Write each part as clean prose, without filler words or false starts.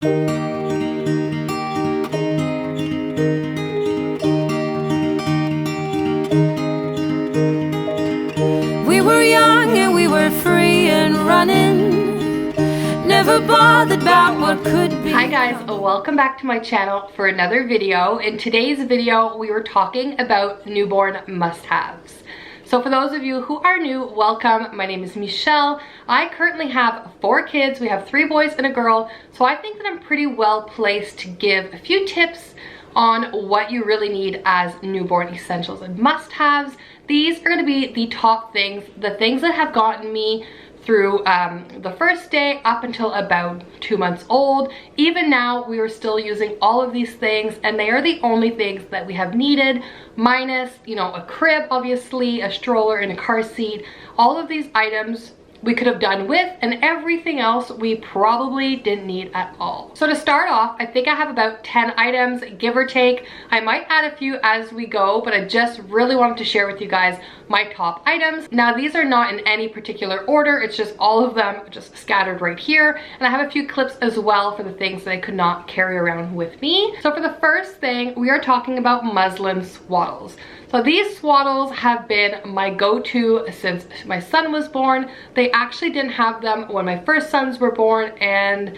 We were young and we were free and running, never bothered about what could be. Hi guys, welcome back to my channel for another video. In today's video, we were talking about newborn must-haves. So for those of you who are new, welcome. My name is Michelle. I currently have 4 kids. We have 3 boys and a girl. So I think that I'm pretty well placed to give a few tips on what you really need as newborn essentials and must-haves. These are going to be the top things, the things that have gotten me through the first day up until about 2 months old. Even now, we are still using all of these things, and they are the only things that we have needed, minus, you know, a crib, obviously, a stroller, and a car seat. All of these items we could have done with, and everything else we probably didn't need at all. So to start off, I think I have about 10 items, give or take. I might add a few as we go, but I just really wanted to share with you guys my top items. Now these are not in any particular order, it's just all of them just scattered right here. And I have a few clips as well for the things that I could not carry around with me. So for the first thing, we are talking about muslin swaddles. So these swaddles have been my go-to since my son was born. They actually didn't have them when my first sons were born, and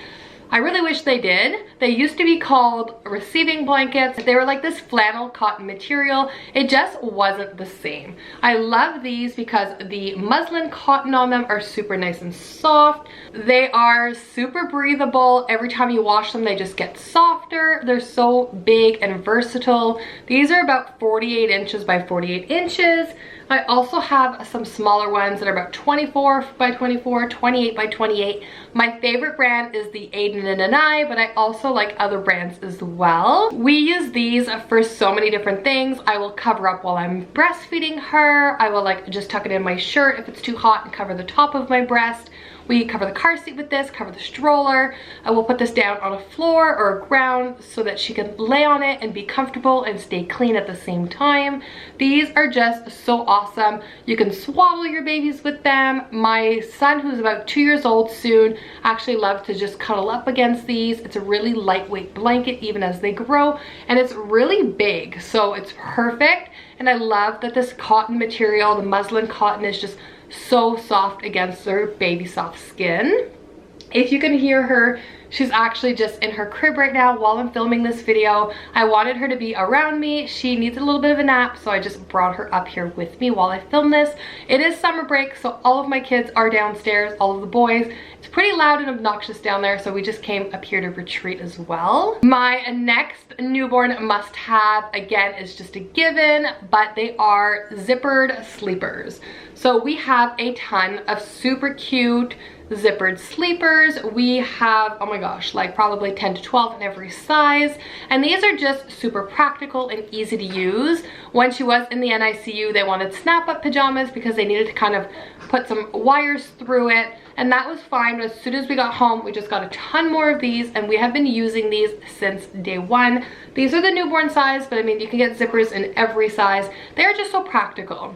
I really wish they did. They used to be called receiving blankets. They were like this flannel cotton material. It just wasn't the same. I love these because the muslin cotton on them are super nice and soft. They are super breathable. Every time you wash them, they just get softer. They're so big and versatile. These are about 48 inches by 48 inches. I also have some smaller ones that are about 24 by 24, 28 by 28. My favorite brand is the Aiden and I, but I also like other brands as well. We use these for so many different things. I will cover up while I'm breastfeeding her. I will like just tuck it in my shirt if it's too hot and cover the top of my breast. We cover the car seat with this, cover the stroller. I will put this down on a floor or a ground so that she can lay on it and be comfortable and stay clean at the same time. These are just so awesome. You can swaddle your babies with them. My son, who's about 2 years old soon, actually loves to just cuddle up against these. It's a really lightweight blanket even as they grow, and it's really big, so it's perfect. And I love that this cotton material, the muslin cotton, is just so soft against her baby soft skin. If you can hear her, she's actually just in her crib right now while I'm filming this video. I wanted her to be around me. She needs a little bit of a nap, so I just brought her up here with me while I film this. It is summer break, so all of my kids are downstairs, all of the boys. It's pretty loud and obnoxious down there, so we just came up here to retreat as well. My next newborn must-have, again, is just a given, but they are zippered sleepers. So we have a ton of super cute zippered sleepers. We have, oh my gosh, like probably 10 to 12 in every size, and these are just super practical and easy to use. When she was in the NICU, they wanted snap-up pajamas because they needed to kind of put some wires through it, and that was fine. But as soon as we got home, we just got a ton more of these, and we have been using these since day one. These are the newborn size, but I mean, you can get zippers in every size. They're just so practical.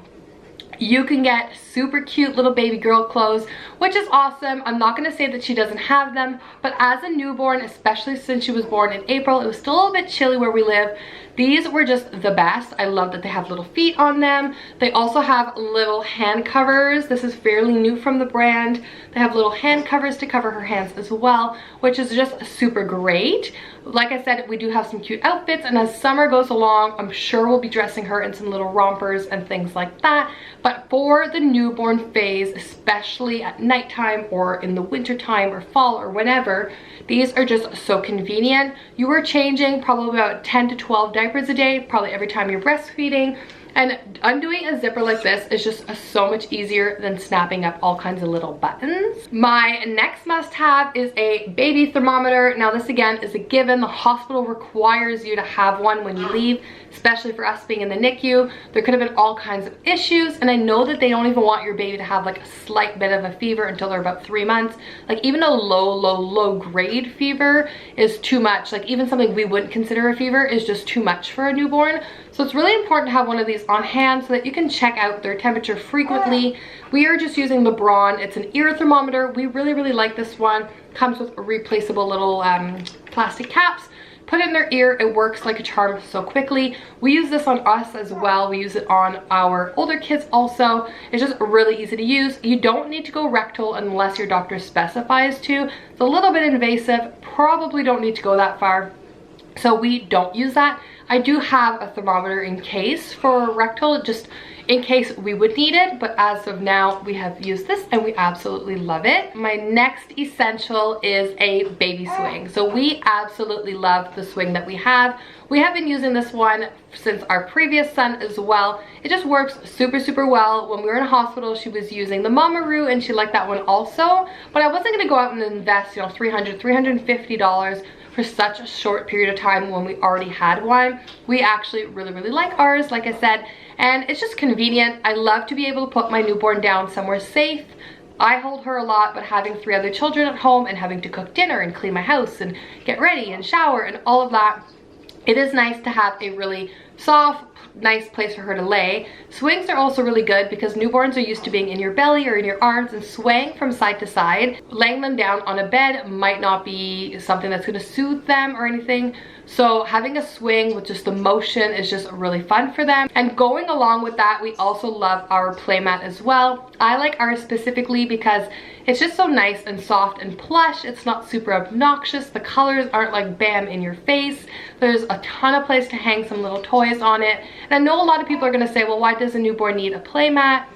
You can get super cute little baby girl clothes, which is awesome. I'm not going to say that she doesn't have them, but as a newborn, especially since she was born in April, it was still a little bit chilly where we live. These were just the best. I love that they have little feet on them. They also have little hand covers. This is fairly new from the brand. They have little hand covers to cover her hands as well, which is just super great. Like I said, we do have some cute outfits, and as summer goes along, I'm sure we'll be dressing her in some little rompers and things like that. But for the newborn phase, especially at nighttime or in the winter time or fall or whenever, these are just so convenient. You are changing probably about 10 to 12 diapers a day, probably every time you're breastfeeding. And undoing a zipper like this is just so much easier than snapping up all kinds of little buttons. My next must-have is a baby thermometer. Now this again is a given. The hospital requires you to have one when you leave, especially for us being in the NICU. There could have been all kinds of issues, and I know that they don't even want your baby to have like a slight bit of a fever until they're about 3 months. Like even a low grade fever is too much. Like even something we wouldn't consider a fever is just too much for a newborn. So it's really important to have one of these babies on hand so that you can check out their temperature frequently. We are just using the Braun. It's an ear thermometer. We really like this one. Comes with replaceable little plastic caps. Put it in their ear, it works like a charm so quickly. We use this on us as well. We use it on our older kids also. It's just really easy to use. You don't need to go rectal unless your doctor specifies to. It's a little bit invasive, probably don't need to go that far. So we don't use that. I do have a thermometer in case for rectal, just in case we would need it, but as of now we have used this and we absolutely love it. My next essential is a baby swing. So we absolutely love the swing that we have. We have been using this one since our previous son as well. It just works super well. When we were in hospital, she was using the Mamaroo and she liked that one also, but I wasn't gonna go out and invest, you know, $350 for such a short period of time when we already had one. We actually really like ours, like I said, and it's just convenient. I love to be able to put my newborn down somewhere safe. I hold her a lot, but having 3 other children at home and having to cook dinner and clean my house and get ready and shower and all of that, it is nice to have a really soft, nice place for her to lay. Swings are also really good because newborns are used to being in your belly or in your arms and swaying from side to side. Laying them down on a bed might not be something that's going to soothe them or anything. So having a swing with just the motion is just really fun for them. And going along with that, we also love our playmat as well. I like ours specifically because it's just so nice and soft and plush. It's not super obnoxious. The colors aren't like bam in your face. There's a ton of place to hang some little toys on it. And I know a lot of people are going to say, well, why does a newborn need a playmat?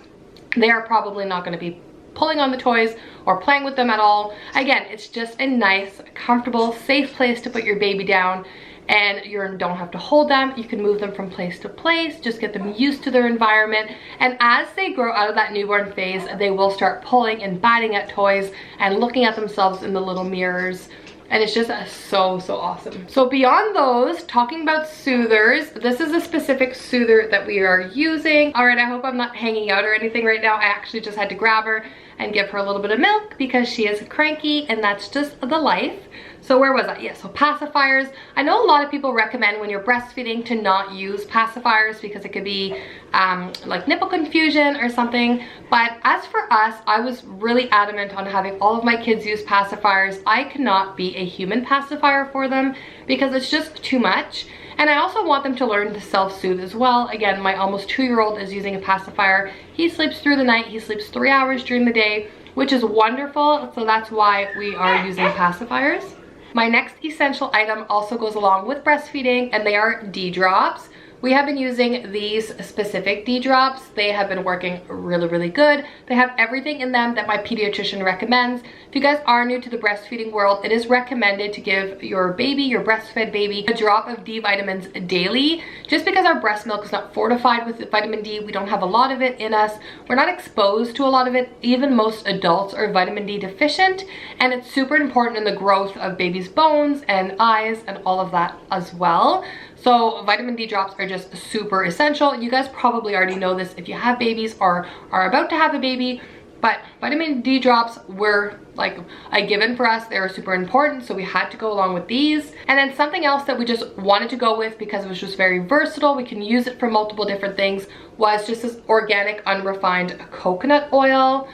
They are probably not going to be pulling on the toys or playing with them at all. Again, it's just a nice, comfortable, safe place to put your baby down, and you don't have to hold them. You can move them from place to place, just get them used to their environment. And as they grow out of that newborn phase, they will start pulling and biting at toys and looking at themselves in the little mirrors. And it's just so awesome. So beyond those, talking about soothers, this is a specific soother that we are using. All right, I hope I'm not hanging out or anything right now. I actually just had to grab her and give her a little bit of milk because she is cranky, and that's just the life. So where was I? Yeah, so pacifiers. I know a lot of people recommend when you're breastfeeding to not use pacifiers because it could be like nipple confusion or something. But as for us, I was really adamant on having all of my kids use pacifiers. I cannot be a human pacifier for them because it's just too much. And I also want them to learn to self-soothe as well. Again, my almost 2-year-old is using a pacifier. He sleeps through the night. He sleeps 3 hours during the day, which is wonderful. So that's why we are using pacifiers. My next essential item also goes along with breastfeeding, and they are D-drops. We have been using these specific D-drops. They have been working really good. They have everything in them that my pediatrician recommends. If you guys are new to the breastfeeding world, it is recommended to give your baby, your breastfed baby, a drop of D vitamins daily. Just because our breast milk is not fortified with vitamin D, we don't have a lot of it in us. We're not exposed to a lot of it. Even most adults are vitamin D deficient, and it's super important in the growth of baby's bones and eyes and all of that as well. So vitamin D drops are just super essential. You guys probably already know this if you have babies or are about to have a baby, but vitamin D drops were like a given for us. They were super important, so we had to go along with these. And then something else that we just wanted to go with because it was just very versatile, we can use it for multiple different things, was just this organic unrefined coconut oil.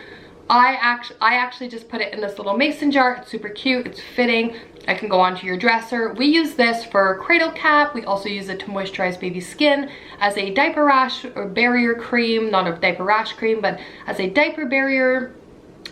I actually just put it in this little mason jar. It's super cute, it's fitting. It can go onto your dresser. We use this for cradle cap. We also use it to moisturize baby's skin as a diaper rash or barrier cream, not a diaper rash cream, but as a diaper barrier.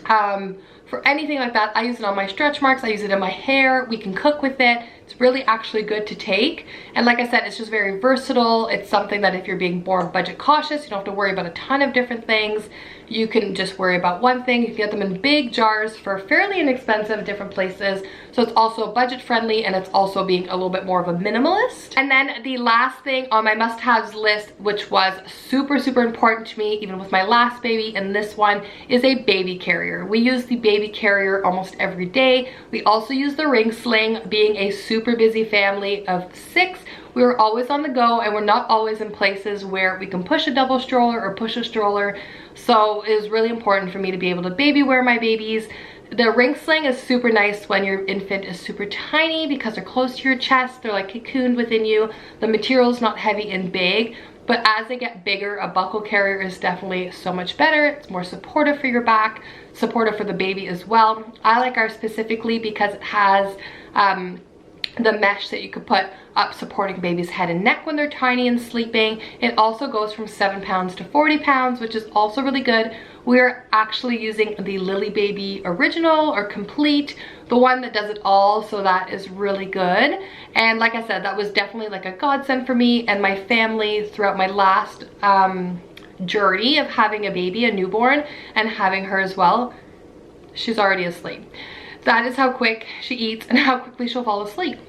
For anything like that, I use it on my stretch marks. I use it in my hair. We can cook with it. It's really actually good to take. And like I said, it's just very versatile. It's something that if you're being more budget cautious, you don't have to worry about a ton of different things. You can just worry about one thing. You can get them in big jars for fairly inexpensive different places. So it's also budget friendly, and it's also being a little bit more of a minimalist. And then the last thing on my must-haves list, which was super important to me, even with my last baby and this one, is a baby carrier. We use the baby carrier almost every day. We also use the ring sling. Being a super busy family of 6, we were always on the go, and we're not always in places where we can push a double stroller or push a stroller. So it is really important for me to be able to baby wear my babies. The ring sling is super nice when your infant is super tiny because they're close to your chest. They're like cocooned within you. The material is not heavy and big. but as they get bigger, a buckle carrier is definitely so much better. It's more supportive for your back, supportive for the baby as well. I like ours specifically because it has the mesh that you could put up supporting baby's head and neck when they're tiny and sleeping. It also goes from 7 pounds to 40 pounds, which is also really good. We're actually using the Lily Baby Original or Complete, the one that does it all, so that is really good. And like I said, that was definitely like a godsend for me and my family throughout my last journey of having a baby, a newborn, and having her as well. She's already asleep. That is how quick she eats and how quickly she'll fall asleep.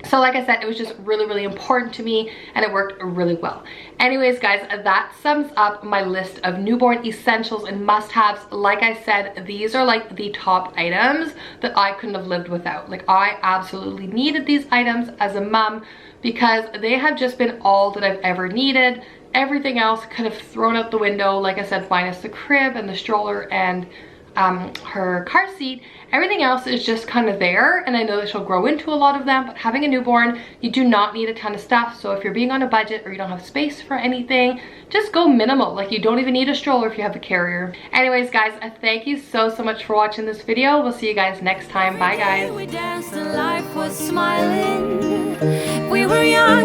So like I said, it was just really, really important to me and it worked really well. Anyways, guys, that sums up my list of newborn essentials and must-haves. Like I said, these are like the top items that I couldn't have lived without. Like, I absolutely needed these items as a mom because they have just been all that I've ever needed. Everything else could have thrown out the window, like I said, minus the crib and the stroller and her car seat. Everything else is just kind of there, and I know that she'll grow into a lot of them, but having a newborn, you do not need a ton of stuff. So if you're being on a budget or you don't have space for anything, just go minimal. Like, you don't even need a stroller if you have a carrier. Anyways, guys, thank you so much for watching this video. We'll see you guys next time. Bye, guys. We danced and life was smiling. We were young